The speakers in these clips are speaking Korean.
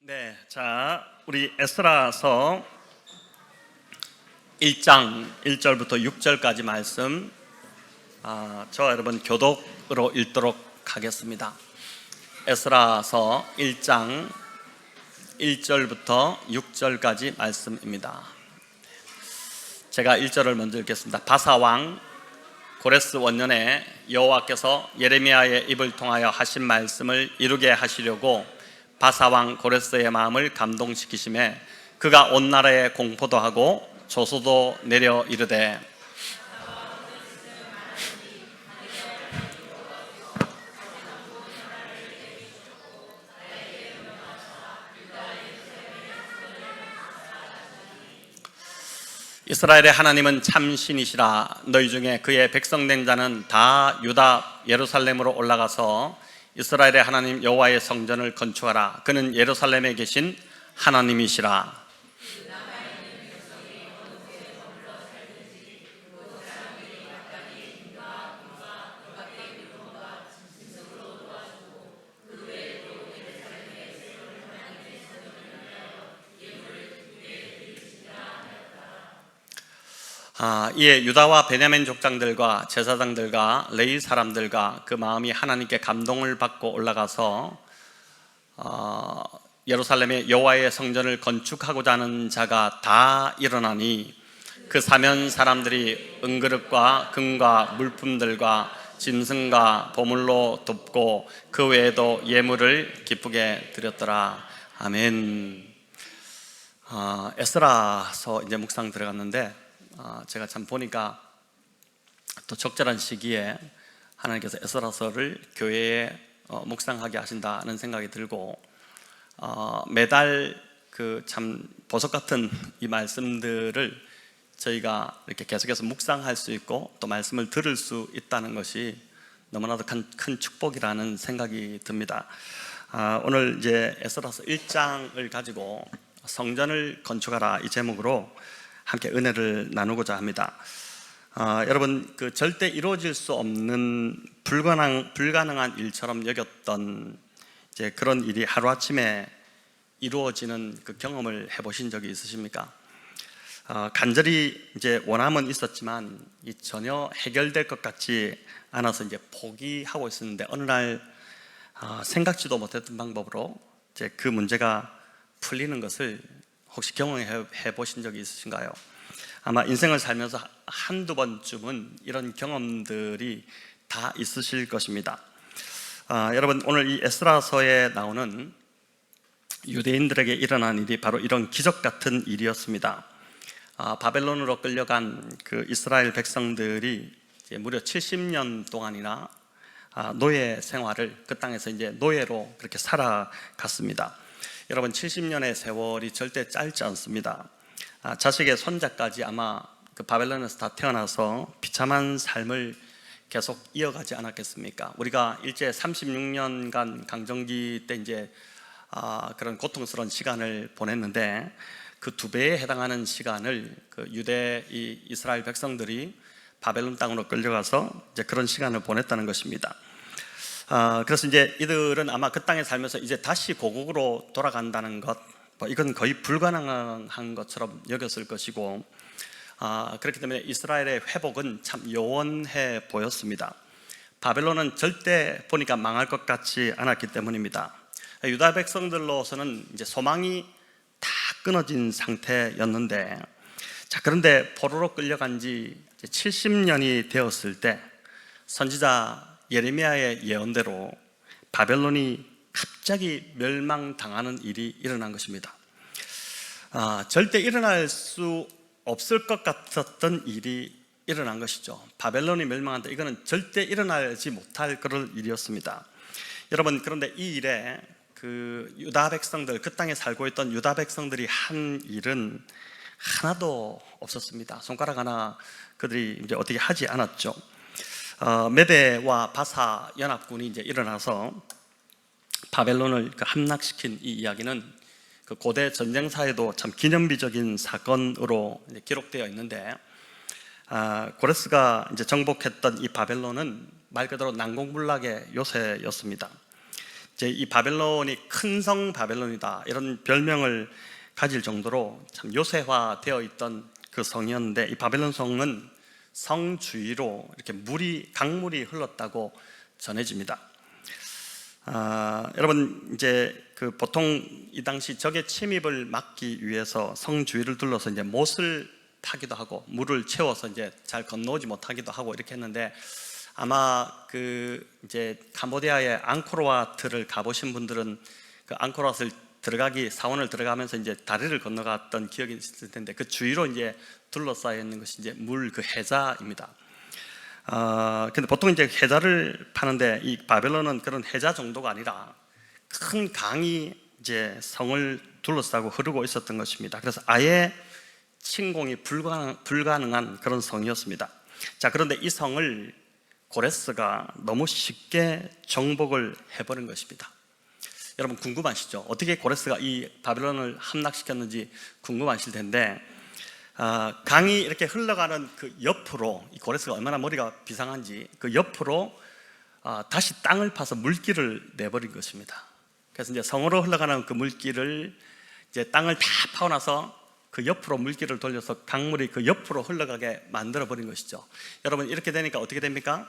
네, 자, 우리 에스라서 1장 1절부터 6절까지 말씀 저와 여러분 교독으로 읽도록 하겠습니다. 에스라서 1장 1절부터 6절까지 말씀입니다. 제가 1절을 먼저 읽겠습니다. 바사왕 고레스 원년에 여호와께서 예레미야의 입을 통하여 하신 말씀을 이루게 하시려고 바사왕 고레스의 마음을 감동시키심에 그가 온 나라에 공포도 하고 조소도 내려 이르되 이스라엘의 하나님은 참 신이시라. 너희 중에 그의 백성된 자는 다 유다 예루살렘으로 올라가서 이스라엘의 하나님 여호와의 성전을 건축하라. 그는 예루살렘에 계신 하나님이시라. 이에 유다와 베냐민 족장들과 제사장들과 레위 사람들과 그 마음이 하나님께 감동을 받고 올라가서 예루살렘에 여호와의 성전을 건축하고자 하는 자가 다 일어나니 그 사면 사람들이 은그릇과 금과 물품들과 짐승과 보물로 돕고 그 외에도 예물을 기쁘게 드렸더라. 아멘. 에스라서 이제 묵상 들어갔는데 제가 참 보니까 또 적절한 시기에 하나님께서 에스라서를 교회에 묵상하게 하신다는 생각이 들고 매달 그 참 보석 같은 이 말씀들을 저희가 이렇게 계속해서 묵상할 수 있고 또 말씀을 들을 수 있다는 것이 너무나도 큰 축복이라는 생각이 듭니다. 오늘 이제 에스라서 1장을 가지고 성전을 건축하라 이 제목으로 함께 은혜를 나누고자 합니다. 여러분 그 절대 이루어질 수 없는 불가능한 일처럼 여겼던 이제 그런 일이 하루아침에 이루어지는 그 경험을 해보신 적이 있으십니까? 간절히 이제 원함은 있었지만 전혀 해결될 것 같지 않아서 이제 포기하고 있었는데 어느 날 생각지도 못했던 방법으로 이제 그 문제가 풀리는 것을 혹시 경험해 보신 적이 있으신가요? 아마 인생을 살면서 한두 번쯤은 이런 경험들이 다 있으실 것입니다. 여러분 오늘 이 에스라서에 나오는 유대인들에게 일어난 일이 바로 이런 기적 같은 일이었습니다. 바벨론으로 끌려간 그 이스라엘 백성들이 이제 무려 70년 동안이나 노예 생활을 그 땅에서 이제 노예로 그렇게 살아갔습니다. 여러분 70년의 세월이 절대 짧지 않습니다. 자식의 손자까지 아마 그 바벨론에서 다 태어나서 비참한 삶을 계속 이어가지 않았겠습니까? 우리가 일제 36년간 강점기 때 이제 그런 고통스러운 시간을 보냈는데 그 2배에 해당하는 시간을 그 유대 이스라엘 백성들이 바벨론 땅으로 끌려가서 이제 그런 시간을 보냈다는 것입니다. 그래서 이제 이들은 아마 그 땅에 살면서 이제 다시 고국으로 돌아간다는 것, 이건 거의 불가능한 것처럼 여겼을 것이고, 그렇기 때문에 이스라엘의 회복은 참 요원해 보였습니다. 바벨론은 절대 보니까 망할 것 같지 않았기 때문입니다. 유다 백성들로서는 이제 소망이 다 끊어진 상태였는데, 그런데 포로로 끌려간 지 70년이 되었을 때 선지자 예레미야의 예언대로 바벨론이 갑자기 멸망당하는 일이 일어난 것입니다. 절대 일어날 수 없을 것 같았던 일이 일어난 것이죠. 바벨론이 멸망한다. 이거는 절대 일어나지 못할 그런 일이었습니다. 여러분 그런데 이 일에 그 유다 백성들, 그 땅에 살고 있던 유다 백성들이 한 일은 하나도 없었습니다. 손가락 하나 그들이 이제 어떻게 하지 않았죠. 메대와 바사 연합군이 이제 일어나서 바벨론을 함락시킨 이 이야기는 그 고대 전쟁사에도 참 기념비적인 사건으로 이제 기록되어 있는데, 고레스가 이제 정복했던 이 바벨론은 말 그대로 난공불락의 요새였습니다. 이제 이 바벨론이 큰 성 바벨론이다 이런 별명을 가질 정도로 참 요새화되어 있던 그 성이었는데, 이 바벨론 성은 성 주위로 이렇게 강물이 흘렀다고 전해집니다. 여러분 이제 그 보통 이 당시 적의 침입을 막기 위해서 성 주위를 둘러서 이제 못을 타기도 하고 물을 채워서 이제 잘 건너오지 못하기도 하고 이렇게 했는데, 아마 그 이제 캄보디아의 앙코르와트를 가보신 분들은 그 앙코르와트를 사원을 들어가면서 이제 다리를 건너갔던 기억이 있을 텐데, 그 주위로 이제 둘러싸여 있는 것이 이제 그 해자입니다. 근데 보통 이제 해자를 파는데, 이 바벨론은 그런 해자 정도가 아니라 큰 강이 이제 성을 둘러싸고 흐르고 있었던 것입니다. 그래서 아예 침공이 불가능한 그런 성이었습니다. 자, 그런데 이 성을 고레스가 너무 쉽게 정복을 해버린 것입니다. 여러분 궁금하시죠? 어떻게 고레스가 이 바벨론을 함락시켰는지 궁금하실 텐데, 강이 이렇게 흘러가는 그 옆으로, 이 고레스가 얼마나 머리가 비상한지 그 옆으로 다시 땅을 파서 물길을 내버린 것입니다. 그래서 이제 성으로 흘러가는 그 물길을 이제 땅을 다 파고 나서 그 옆으로 물길을 돌려서 강물이 그 옆으로 흘러가게 만들어 버린 것이죠. 여러분 이렇게 되니까 어떻게 됩니까?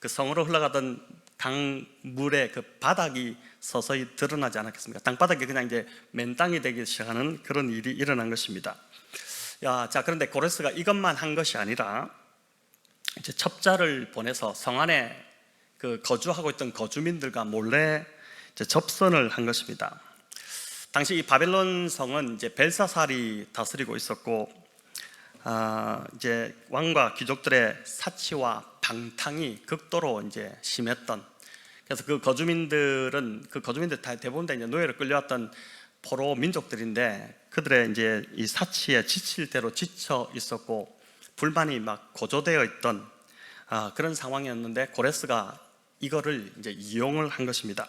그 성으로 흘러가던 강물의 그 바닥이 서서히 드러나지 않았겠습니까? 땅바닥이 그냥 이제 맨 땅이 되기 시작하는 그런 일이 일어난 것입니다. 자, 그런데 고레스가 이것만 한 것이 아니라 이제 첩자를 보내서 성 안에 그 거주하고 있던 거주민들과 몰래 이제 접선을 한 것입니다. 당시 이 바벨론 성은 이제 벨사살이 다스리고 있었고, 이제 왕과 귀족들의 사치와 방탕이 극도로 이제 심했던, 그래서 그 거주민들 대부분 다 이제 노예로 끌려왔던 포로 민족들인데, 그들의 이제 이 사치에 지칠 대로 지쳐 있었고 불만이 막 고조되어 있던 그런 상황이었는데, 고레스가 이거를 이제 이용을 한 것입니다.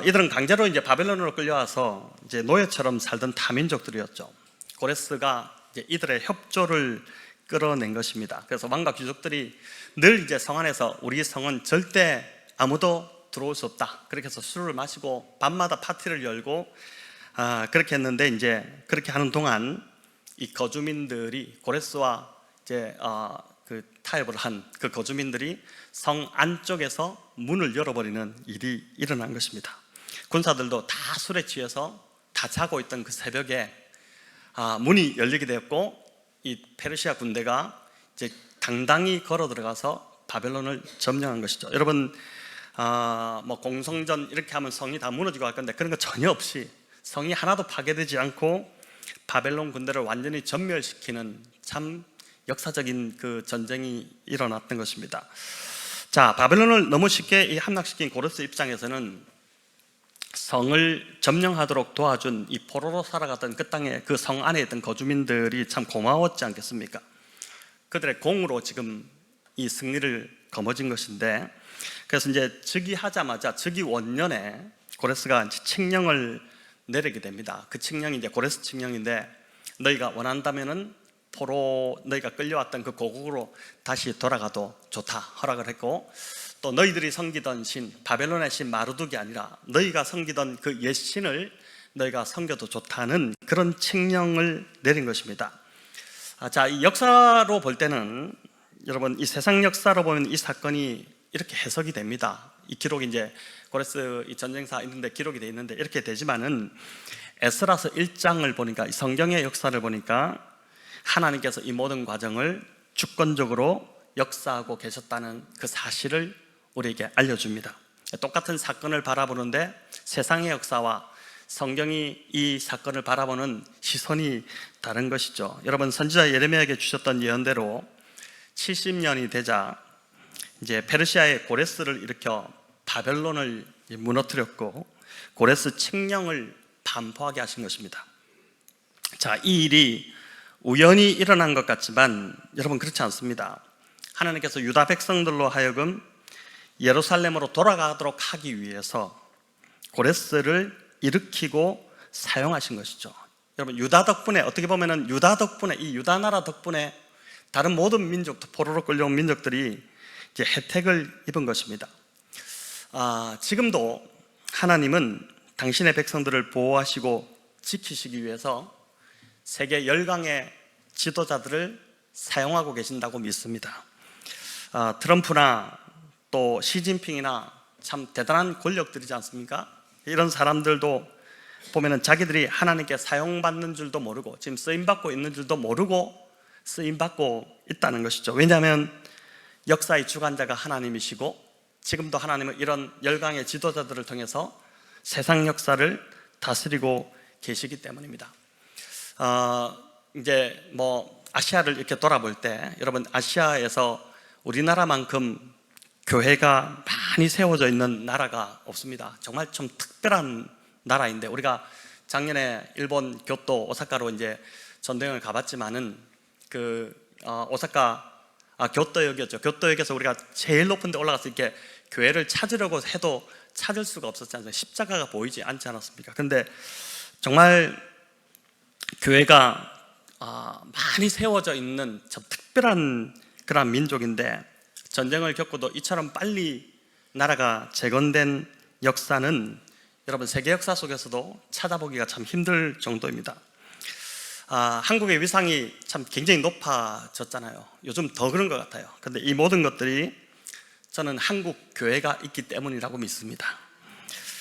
이들은 강제로 이제 바벨론으로 끌려와서 이제 노예처럼 살던 타민족들이었죠. 고레스가 이제 이들의 협조를 끌어낸 것입니다. 그래서 왕과 귀족들이 늘 이제 성 안에서 우리 성은 절대 아무도 들어올 수 없다, 그렇게 해서 술을 마시고 밤마다 파티를 열고 그렇게 했는데, 이제 그렇게 하는 동안 이 거주민들이 고레스와 이제 그 타협을 한 그 거주민들이 성 안쪽에서 문을 열어버리는 일이 일어난 것입니다. 군사들도 다 술에 취해서 다 자고 있던 그 새벽에 문이 열리게 되었고, 이 페르시아 군대가 이제 당당히 걸어 들어가서 바벨론을 점령한 것이죠. 여러분 뭐 공성전 이렇게 하면 성이 다 무너지고 할 건데, 그런 거 전혀 없이 성이 하나도 파괴되지 않고 바벨론 군대를 완전히 전멸시키는 참 역사적인 그 전쟁이 일어났던 것입니다. 자, 바벨론을 너무 쉽게 함락시킨 고레스 입장에서는 성을 점령하도록 도와준 이 포로로 살아가던 그 땅에 그 성 안에 있던 거주민들이 참 고마웠지 않겠습니까? 그들의 공으로 지금 이 승리를 거머쥔 것인데, 그래서 이제 즉위하자마자 즉위 원년에 고레스가 이제 칙령을 내리게 됩니다. 그 칙령이 이제 고레스 칙령인데, 너희가 원한다면은 포로 너희가 끌려왔던 그 고국으로 다시 돌아가도 좋다 허락을 했고, 또 너희들이 섬기던 신 바벨론의 신 마르둑이 아니라 너희가 섬기던 그 옛 신을 너희가 섬겨도 좋다는 그런 칙령을 내린 것입니다. 자, 이 역사로 볼 때는, 여러분 이 세상 역사로 보면 이 사건이 이렇게 해석이 됩니다. 이 기록이 이제 고레스 이 전쟁사 있는데 기록이 되어 있는데 이렇게 되지만은, 에스라서 1장을 보니까, 이 성경의 역사를 보니까 하나님께서 이 모든 과정을 주권적으로 역사하고 계셨다는 그 사실을 우리에게 알려줍니다. 똑같은 사건을 바라보는데 세상의 역사와 성경이 이 사건을 바라보는 시선이 다른 것이죠. 여러분 선지자 예레미야에게 주셨던 예언대로 70년이 되자 이제 페르시아의 고레스를 일으켜 바벨론을 무너뜨렸고 고레스 칙령을 반포하게 하신 것입니다. 자, 이 일이 우연히 일어난 것 같지만 여러분 그렇지 않습니다. 하나님께서 유다 백성들로 하여금 예루살렘으로 돌아가도록 하기 위해서 고레스를 일으키고 사용하신 것이죠. 여러분 유다 덕분에, 어떻게 보면 유다 덕분에, 이 유다 나라 덕분에 다른 모든 민족도, 포로로 끌려온 민족들이 이제 혜택을 입은 것입니다. 지금도 하나님은 당신의 백성들을 보호하시고 지키시기 위해서 세계 열강의 지도자들을 사용하고 계신다고 믿습니다. 트럼프나 또 시진핑이나 참 대단한 권력들이지 않습니까? 이런 사람들도 보면은 자기들이 하나님께 사용받는 줄도 모르고 지금 쓰임받고 있는 줄도 모르고 쓰임받고 있다는 것이죠. 왜냐하면 역사의 주관자가 하나님이시고 지금도 하나님은 이런 열강의 지도자들을 통해서 세상 역사를 다스리고 계시기 때문입니다. 이제 아시아를 이렇게 돌아볼 때 여러분, 아시아에서 우리나라만큼 교회가 많이 세워져 있는 나라가 없습니다. 정말 좀 특별한 나라인데, 우리가 작년에 일본 교토 오사카로 이제 전도여행을 가봤지만은 오사카 교토역이었죠. 교토역에서 우리가 제일 높은 데 올라가서 이렇게 교회를 찾으려고 해도 찾을 수가 없었지 않습니까? 십자가가 보이지 않지 않았습니까? 근데 정말 교회가 많이 세워져 있는 참 특별한 그런 민족인데, 전쟁을 겪고도 이처럼 빨리 나라가 재건된 역사는 여러분 세계 역사 속에서도 찾아보기가 참 힘들 정도입니다. 한국의 위상이 참 굉장히 높아졌잖아요. 요즘 더 그런 것 같아요. 근데 이 모든 것들이 저는 한국 교회가 있기 때문이라고 믿습니다.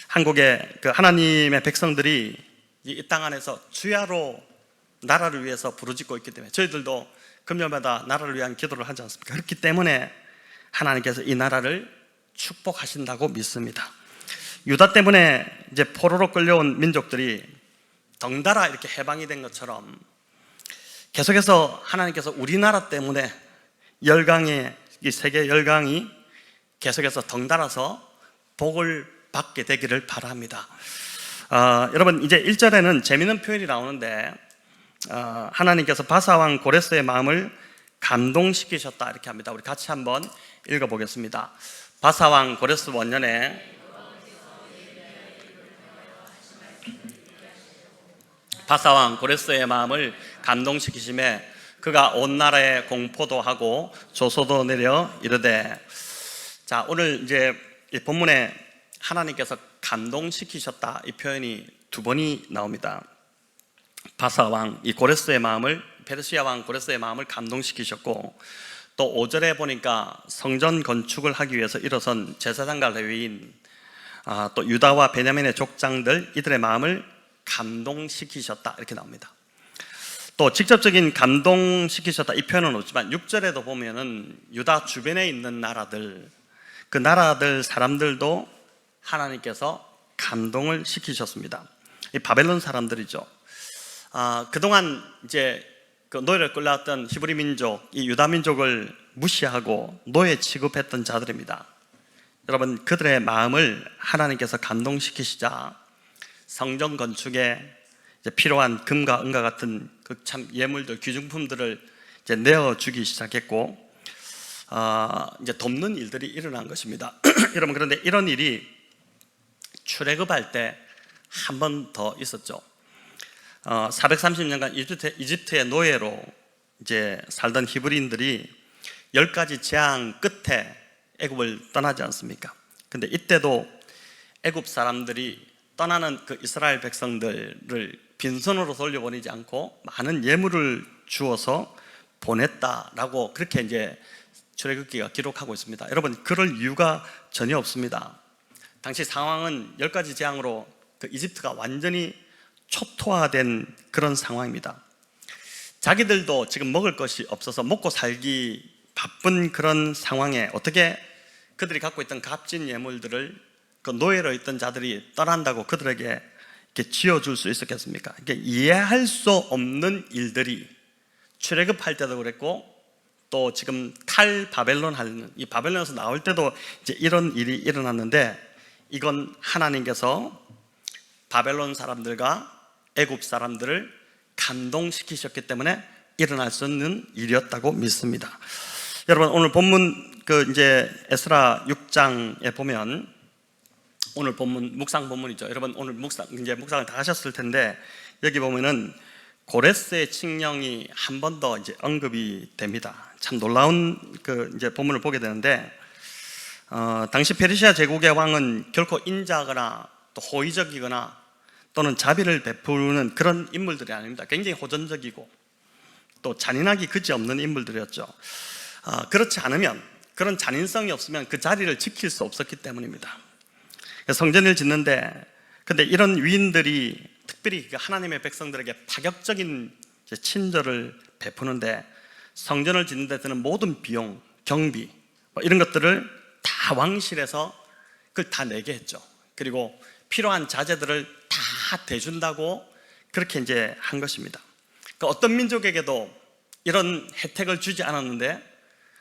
한국의 하나님의 백성들이 이 땅 안에서 주야로 나라를 위해서 부르짖고 있기 때문에, 저희들도 금요일마다 나라를 위한 기도를 하지 않습니까? 그렇기 때문에 하나님께서 이 나라를 축복하신다고 믿습니다. 유다 때문에 이제 포로로 끌려온 민족들이 덩달아 이렇게 해방이 된 것처럼 계속해서 하나님께서 우리나라 때문에 열강의 이 세계 열강이 계속해서 덩달아서 복을 받게 되기를 바랍니다. 여러분, 이제 1절에는 재미있는 표현이 나오는데, 하나님께서 바사왕 고레스의 마음을 감동시키셨다 이렇게 합니다. 우리 같이 한번 읽어보겠습니다. 바사왕 고레스 원년에 바사왕 고레스의 마음을 감동시키심에 그가 온 나라에 공포도 하고 조소도 내려 이르되. 자, 오늘 이제 이 본문에 하나님께서 감동시키셨다 이 표현이 두 번이 나옵니다. 바사왕 이 고레스의 마음을, 페르시아 왕 고레스의 마음을 감동시키셨고, 또 5절에 보니까 성전 건축을 하기 위해서 일어선 제사장과 레위인, 또 유다와 베냐민의 족장들 이들의 마음을 감동시키셨다 이렇게 나옵니다. 또 직접적인 감동시키셨다 이 표현은 없지만 6절에도 보면은 유다 주변에 있는 나라들, 그 나라들 사람들도 하나님께서 감동을 시키셨습니다. 이 바벨론 사람들이죠. 그동안 이제 그 노예를 끌려왔던 히브리 민족, 이 유다 민족을 무시하고 노예 취급했던 자들입니다. 여러분, 그들의 마음을 하나님께서 감동시키시자 성전 건축에 이제 필요한 금과 은과 같은 그 참 예물들, 귀중품들을 이제 내어주기 시작했고, 이제 돕는 일들이 일어난 것입니다. 여러분, 그런데 이런 일이 출애굽할 때 한 번 더 있었죠. 430년간 이집트의 노예로 이제 살던 히브리인들이 10가지 재앙 끝에 애굽을 떠나지 않습니까? 근데 이때도 애굽 사람들이 떠나는 그 이스라엘 백성들을 빈손으로 돌려보내지 않고 많은 예물을 주어서 보냈다라고 그렇게 이제 출애굽기가 기록하고 있습니다. 여러분, 그럴 이유가 전혀 없습니다. 당시 상황은 10가지 재앙으로 그 이집트가 완전히 초토화된 그런 상황입니다. 자기들도 지금 먹을 것이 없어서 먹고 살기 바쁜 그런 상황에 어떻게 그들이 갖고 있던 값진 예물들을 그 노예로 있던 자들이 떠난다고 그들에게 이렇게 지어줄 수 있었겠습니까? 이게 이해할 수 없는 일들이 출애굽할 때도 그랬고, 또 지금 바벨론 하는 이 바벨론에서 나올 때도 이제 이런 일이 일어났는데, 이건 하나님께서 바벨론 사람들과 애굽 사람들을 감동시키셨기 때문에 일어날 수 있는 일이었다고 믿습니다. 여러분, 오늘 본문 이제 에스라 6장에 보면, 오늘 본문 묵상 본문이죠. 여러분, 오늘 묵상을 다 하셨을 텐데, 여기 보면은 고레스의 칙령이 한 번 더 이제 언급이 됩니다. 참 놀라운 이제 본문을 보게 되는데, 당시 페르시아 제국의 왕은 결코 인자하거나 또 호의적이거나 또는 자비를 베푸는 그런 인물들이 아닙니다. 굉장히 호전적이고 또 잔인하기 그지없는 인물들이었죠. 그렇지 않으면, 그런 잔인성이 없으면 그 자리를 지킬 수 없었기 때문입니다. 성전을 짓는데, 근데 이런 위인들이 특별히 하나님의 백성들에게 파격적인 친절을 베푸는데, 성전을 짓는 데 드는 모든 비용, 경비 이런 것들을 다 왕실에서 그걸 다 내게 했죠. 그리고 필요한 자재들을 다 대준다고 그렇게 이제 한 것입니다. 그러니까 어떤 민족에게도 이런 혜택을 주지 않았는데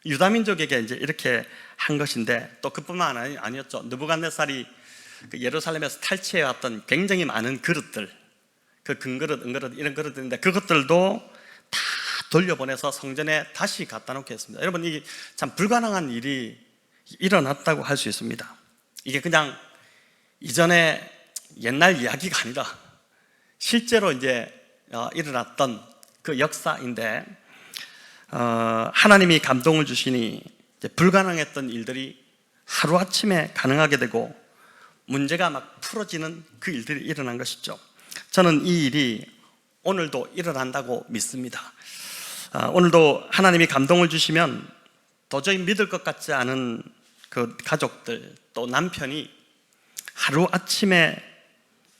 유다 민족에게 이제 이렇게 한 것인데, 또 그뿐만 아니었죠. 느부갓네살이 예루살렘에서 탈취해 왔던 굉장히 많은 그릇들, 그 금그릇, 은그릇 이런 그릇들인데 그것들도 다 돌려보내서 성전에 다시 갖다 놓게 했습니다. 여러분, 이게 참 불가능한 일이 일어났다고 할 수 있습니다. 이게 그냥 이전에 옛날 이야기가 아니라 실제로 이제 일어났던 그 역사인데, 하나님이 감동을 주시니 이제 불가능했던 일들이 하루아침에 가능하게 되고 문제가 막 풀어지는 그 일들이 일어난 것이죠. 저는 이 일이 오늘도 일어난다고 믿습니다. 오늘도 하나님이 감동을 주시면 도저히 믿을 것 같지 않은 그 가족들, 또 남편이 하루아침에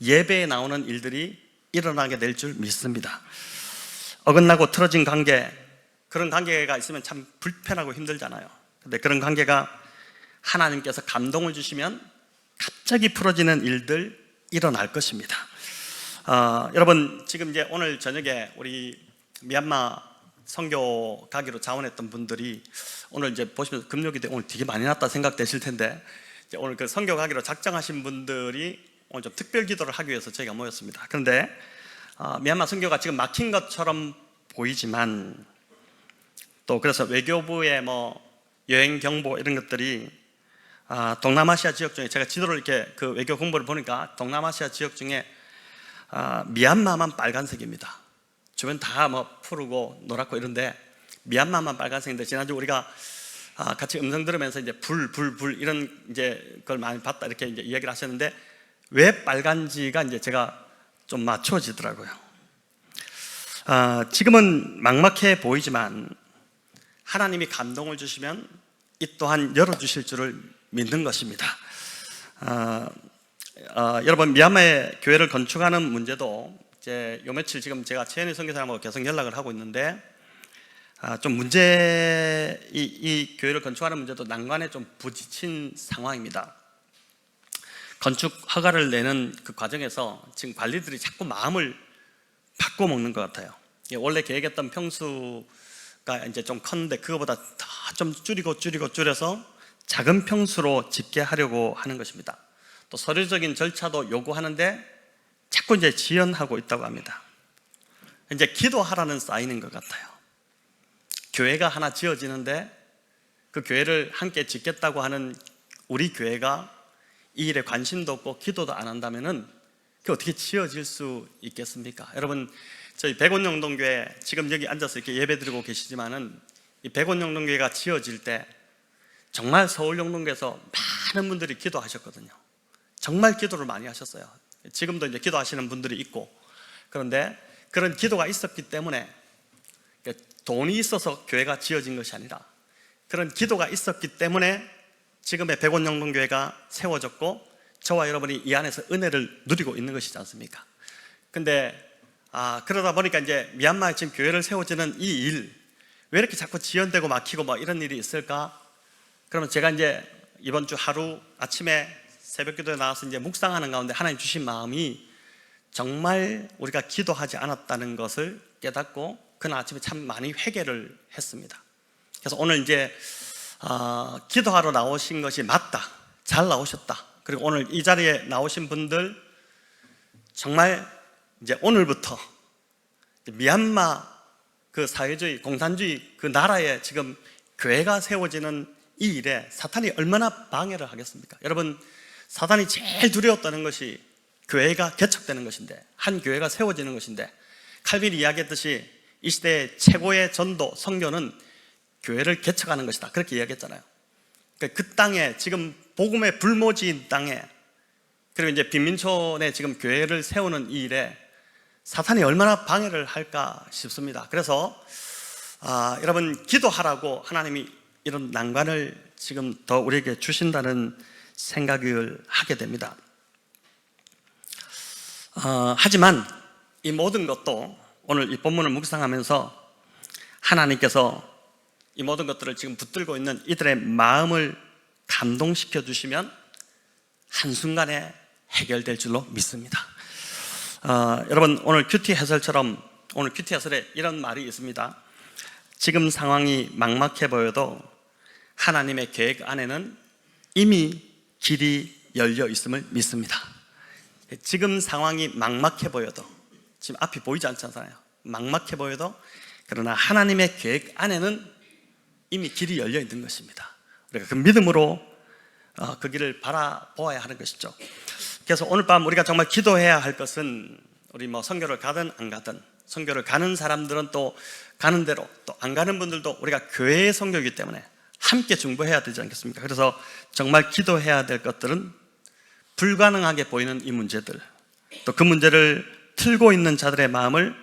예배에 나오는 일들이 일어나게 될 줄 믿습니다. 어긋나고 틀어진 관계, 그런 관계가 있으면 참 불편하고 힘들잖아요. 근데 그런 관계가 하나님께서 감동을 주시면 갑자기 풀어지는 일들 일어날 것입니다. 여러분, 지금 이제 오늘 저녁에 우리 미얀마 선교 가기로 자원했던 분들이 오늘 이제 보시면서 금요일인데 오늘 되게 많이 났다 생각되실 텐데, 이제 오늘 그 선교 가기로 작정하신 분들이 오늘 좀 특별 기도를 하기 위해서 저희가 모였습니다. 그런데 미얀마 선교가 지금 막힌 것처럼 보이지만, 또 그래서 외교부의 여행 경보 이런 것들이 동남아시아 지역 중에, 제가 지도를 이렇게 그 외교 공보를 보니까 동남아시아 지역 중에 미얀마만 빨간색입니다. 주변 다 푸르고 노랗고 이런데 미얀마만 빨간색인데, 지난주 우리가 같이 음성 들으면서 이제 불 이런 이제 걸 많이 봤다 이렇게 이제 이야기를 하셨는데, 왜 빨간지가 이제 제가 좀 맞춰지더라고요. 지금은 막막해 보이지만 하나님이 감동을 주시면 이 또한 열어주실 줄을 믿는 것입니다. 여러분, 미얀마의 교회를 건축하는 문제도 이제 요 며칠 지금 제가 최현희 선교사님하고 계속 연락을 하고 있는데, 좀 이 교회를 건축하는 문제도 난관에 좀 부딪힌 상황입니다. 건축 허가를 내는 그 과정에서 지금 관리들이 자꾸 마음을 바꿔먹는 것 같아요. 원래 계획했던 평수가 이제 좀 컸는데 그거보다 더 좀 줄여서 작은 평수로 짓게 하려고 하는 것입니다. 또 서류적인 절차도 요구하는데 자꾸 이제 지연하고 있다고 합니다. 이제 기도하라는 사인인 것 같아요. 교회가 하나 지어지는데 그 교회를 함께 짓겠다고 하는 우리 교회가 이 일에 관심도 없고 기도도 안 한다면은 그게 어떻게 지어질 수 있겠습니까? 여러분, 저희 백원영동교회 지금 여기 앉아서 이렇게 예배드리고 계시지만은 이 백원영동교회가 지어질 때 정말 서울영동교회에서 많은 분들이 기도하셨거든요. 정말 기도를 많이 하셨어요. 지금도 이제 기도하시는 분들이 있고, 그런데 그런 기도가 있었기 때문에, 돈이 있어서 교회가 지어진 것이 아니라 그런 기도가 있었기 때문에 지금의 백원영동교회가 세워졌고 저와 여러분이 이 안에서 은혜를 누리고 있는 것이지 않습니까? 근데 그러다 보니까 이제 미얀마에 지금 교회를 세워지는 이 일, 왜 이렇게 자꾸 지연되고 막히고 이런 일이 있을까? 그러면 제가 이제 이번 주 하루 아침에 새벽 기도에 나와서 이제 묵상하는 가운데 하나님 주신 마음이 정말 우리가 기도하지 않았다는 것을 깨닫고 그날 아침에 참 많이 회개를 했습니다. 그래서 오늘 이제 기도하러 나오신 것이 맞다, 잘 나오셨다. 그리고 오늘 이 자리에 나오신 분들 정말 이제 오늘부터 미얀마 그 사회주의, 공산주의 그 나라에 지금 교회가 세워지는 이 일에 사탄이 얼마나 방해를 하겠습니까? 여러분, 사탄이 제일 두려웠다는 것이 교회가 개척되는 것인데, 한 교회가 세워지는 것인데, 칼빈이 이야기했듯이 이 시대의 최고의 전도, 선교는 교회를 개척하는 것이다, 그렇게 이야기했잖아요. 그 땅에, 지금 복음의 불모지인 땅에 그리고 이제 빈민촌에 지금 교회를 세우는 이 일에 사탄이 얼마나 방해를 할까 싶습니다. 그래서 여러분, 기도하라고 하나님이 이런 난관을 지금 더 우리에게 주신다는 생각을 하게 됩니다. 하지만 이 모든 것도 오늘 이 본문을 묵상하면서 하나님께서 이 모든 것들을 지금 붙들고 있는 이들의 마음을 감동시켜 주시면 한순간에 해결될 줄로 믿습니다. 여러분, 오늘 큐티 해설처럼 오늘 큐티 해설에 이런 말이 있습니다. 지금 상황이 막막해 보여도 하나님의 계획 안에는 이미 길이 열려 있음을 믿습니다. 지금 상황이 막막해 보여도, 지금 앞이 보이지 않잖아요. 막막해 보여도 그러나 하나님의 계획 안에는 이미 길이 열려 있는 것입니다. 우리가 그 믿음으로 그 길을 바라보아야 하는 것이죠. 그래서 오늘 밤 우리가 정말 기도해야 할 것은, 우리 선교를 가든 안 가든, 선교를 가는 사람들은 또 가는 대로, 또 안 가는 분들도 우리가 교회의 선교이기 때문에 함께 중보해야 되지 않겠습니까? 그래서 정말 기도해야 될 것들은 불가능하게 보이는 이 문제들, 또 그 문제를 틀고 있는 자들의 마음을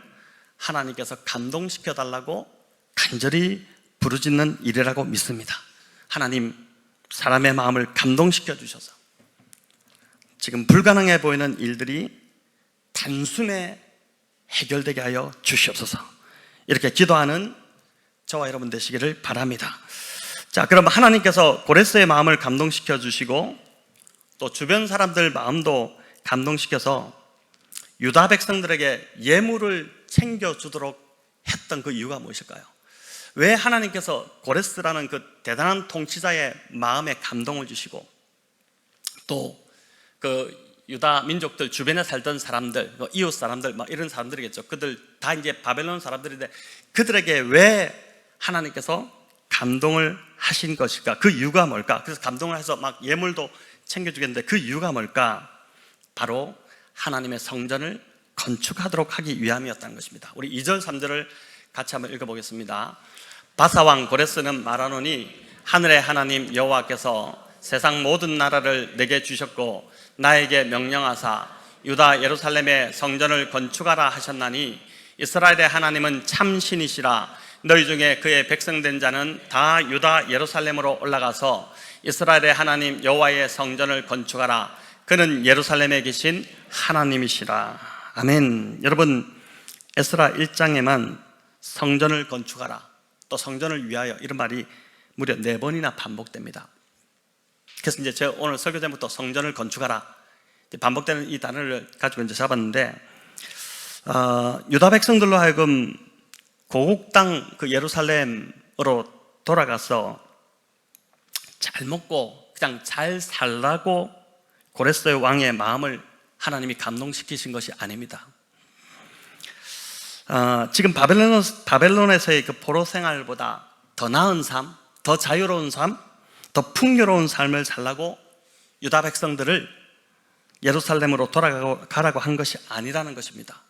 하나님께서 감동시켜 달라고 간절히 부르짖는 일이라고 믿습니다. 하나님, 사람의 마음을 감동시켜 주셔서 지금 불가능해 보이는 일들이 단숨에 해결되게 하여 주시옵소서. 이렇게 기도하는 저와 여러분 되시기를 바랍니다. 자, 그럼 하나님께서 고레스의 마음을 감동시켜 주시고 또 주변 사람들 마음도 감동시켜서 유다 백성들에게 예물을 챙겨주도록 했던 그 이유가 무엇일까요? 왜 하나님께서 고레스라는 그 대단한 통치자의 마음에 감동을 주시고 또 그 유다 민족들 주변에 살던 사람들, 이웃 사람들, 이런 사람들이겠죠. 그들 다 이제 바벨론 사람들인데 그들에게 왜 하나님께서 감동을 하신 것일까? 그 이유가 뭘까? 그래서 감동을 해서 막 예물도 챙겨주겠는데 그 이유가 뭘까? 바로 하나님의 성전을 건축하도록 하기 위함이었다는 것입니다. 우리 2절 3절을 같이 한번 읽어보겠습니다. 바사왕 고레스는 말하노니 하늘의 하나님 여호와께서 세상 모든 나라를 내게 주셨고 나에게 명령하사 유다 예루살렘의 성전을 건축하라 하셨나니 이스라엘의 하나님은 참신이시라. 너희 중에 그의 백성된 자는 다 유다 예루살렘으로 올라가서 이스라엘의 하나님 여호와의 성전을 건축하라. 그는 예루살렘에 계신 하나님이시라. 아멘. 여러분, 에스라 1장에만 성전을 건축하라, 또 성전을 위하여, 이런 말이 무려 4번이나 반복됩니다. 그래서 이제 제가 오늘 설교 전부터 성전을 건축하라, 반복되는 이 단어를 가지고 이제 잡았는데, 유다 백성들로 하여금 고국 땅 그 예루살렘으로 돌아가서 잘 먹고 그냥 잘 살라고 고레스 왕의 마음을 하나님이 감동시키신 것이 아닙니다. 지금 바벨론에서의 그 포로 생활보다 더 나은 삶, 더 자유로운 삶, 더 풍요로운 삶을 살라고 유다 백성들을 예루살렘으로 돌아가라고 한 것이 아니라는 것입니다.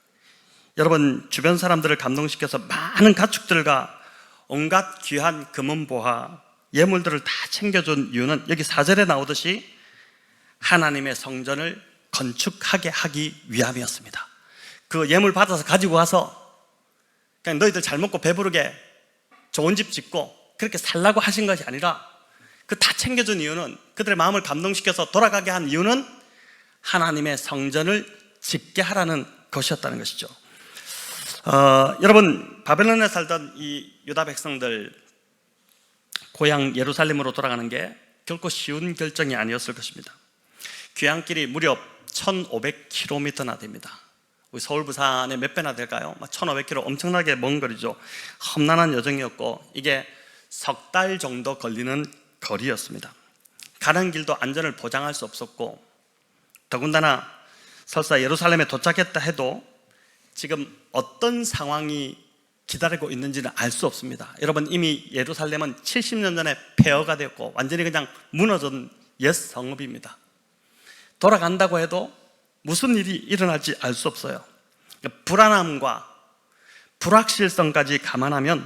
여러분, 주변 사람들을 감동시켜서 많은 가축들과 온갖 귀한 금은보화, 예물들을 다 챙겨준 이유는 여기 4절에 나오듯이 하나님의 성전을 건축하게 하기 위함이었습니다. 그 예물 받아서 가지고 와서 그냥 너희들 잘 먹고 배부르게 좋은 집 짓고 그렇게 살라고 하신 것이 아니라, 그 다 챙겨준 이유는, 그들의 마음을 감동시켜서 돌아가게 한 이유는 하나님의 성전을 짓게 하라는 것이었다는 것이죠. 여러분, 바벨론에 살던 이 유다 백성들 고향 예루살렘으로 돌아가는 게 결코 쉬운 결정이 아니었을 것입니다. 귀향길이 무려 1500km나 됩니다. 우리 서울 부산의 몇 배나 될까요? 1500km, 엄청나게 먼 거리죠. 험난한 여정이었고 이게 석 달 정도 걸리는 거리였습니다. 가는 길도 안전을 보장할 수 없었고, 더군다나 설사 예루살렘에 도착했다 해도 지금 어떤 상황이 기다리고 있는지는 알 수 없습니다. 여러분, 이미 예루살렘은 70년 전에 폐허가 되었고 완전히 그냥 무너진 옛 성읍입니다. 돌아간다고 해도 무슨 일이 일어날지 알 수 없어요. 불안함과 불확실성까지 감안하면